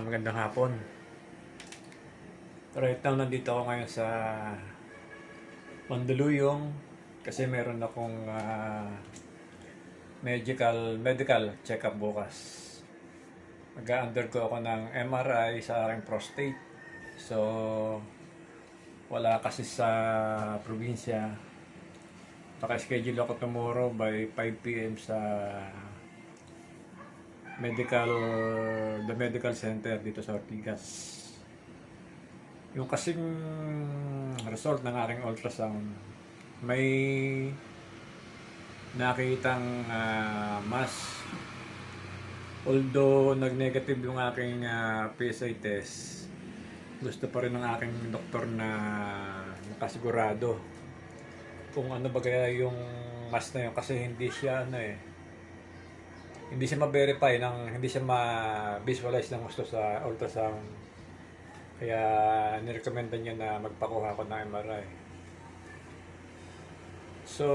Magandang hapon. Right now, nandito ako ngayon sa Mandaluyong kasi meron akong medical check-up bukas. Mag-undergo ako ng MRI sa aking prostate. So, wala kasi sa probinsya. Naka-schedule ako tomorrow by 5 p.m. sa the medical center dito sa Ortigas. Yung kasing result ng aking ultrasound, may nakitang mass. Although nag-negative yung aking PSA test, gusto pa rin ng aking doktor na makasigurado kung ano ba kaya yung mass na yun, kasi hindi siya hindi siya ma-verify, hindi siya ma-visualize ng gusto sa ultrasound. Kaya nirecommenda niya na magpakuha ako ng MRI. So,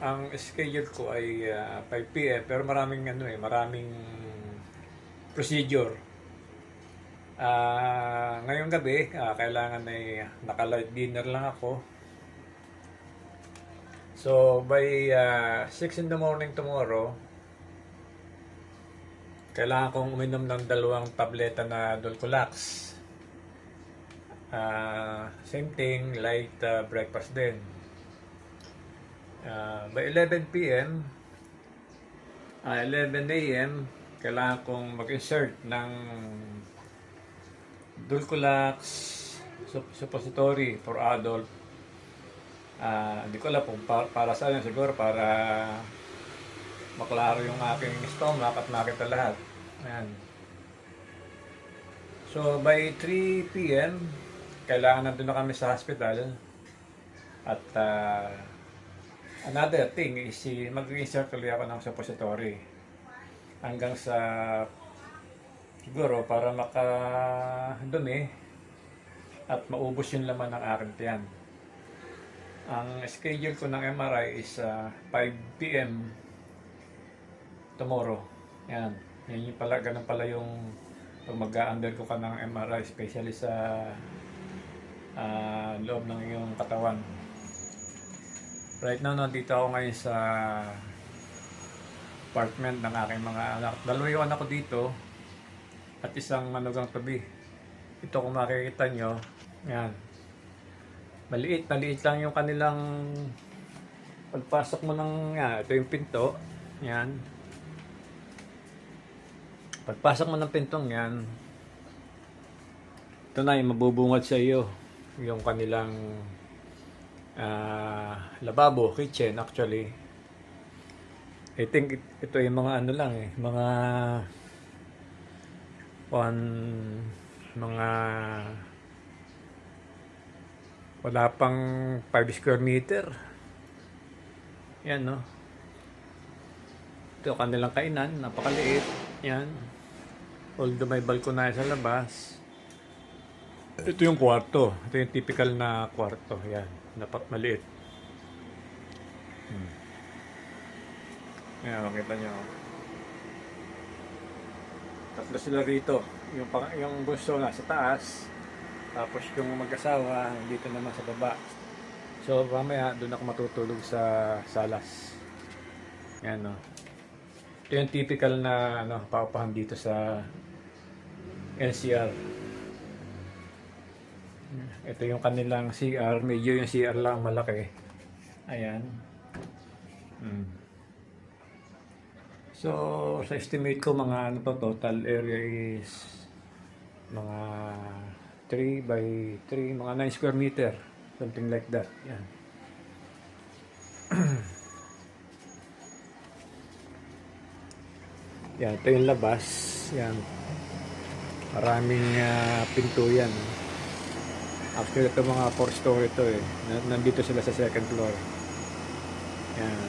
ang schedule ko ay 5 p.m. pero maraming procedure. Ngayong gabi, kailangan ay naka-light dinner lang ako. So, by 6 in the morning tomorrow, kailangan kong uminom ng 2 tableta na Dulcolax. Same thing, light breakfast din. By 11 p.m., 11 a.m., kailangan kong mag-insert ng Dulcolax suppository for adult. Hindi ko alam kung para saan yun, siguro para maklaro yung aking stomach at makita lahat. Ayan. So, by 3 p.m., kailangan nandun na kami sa hospital. At another thing is mag-insert ulit ako ng suppository. Hanggang sa siguro para makadumi at maubos yung laman ng aking tiyan. Ang schedule ko ng MRI is 5 p.m. tomorrow. Yan. Yan yung pala, ganun pala yung pag mag-undergo ka ng MRI, especially sa loob ng iyong katawan. Right now, nandito ako ngayon sa apartment ng aking mga anak. 2 yung anak ko dito at isang manugang tabi. Ito kung makikita nyo, yan. Maliit lang yung kanilang pagpasok mo ng, yan, ito yung pinto. Yan. Pagpasok mo ng pintong yan, ito na yung mabubungad sa iyo. Yung kanilang lababo, kitchen actually. I think ito yung mga mga wala pang 5 square meter. Yan, no? Ito kanilang kainan, napakaliit. Yan. Although may balkonaya sa labas. Ito yung kwarto. Ito yung typical na kwarto. Yan. Dapat maliit. Yan, makita nyo. Tatlo sila rito. Yung bunso nasa taas. Tapos yung mag-asawa dito naman sa baba. So mamaya doon ako matutulog sa salas. Yan, no. Ito yung typical na paupahan dito sa NCR. Ito yung kanilang CR. Medyo yung CR lang malaki. Ayan. So, sa estimate ko, mga total area is mga 3 by 3, mga 9 square meter. Something like that. Yan. Yan, ito yung labas. Yan. Maraming pinto yan. Actually, ito mga 4 story ito eh. Nandito sila sa second floor. Yan.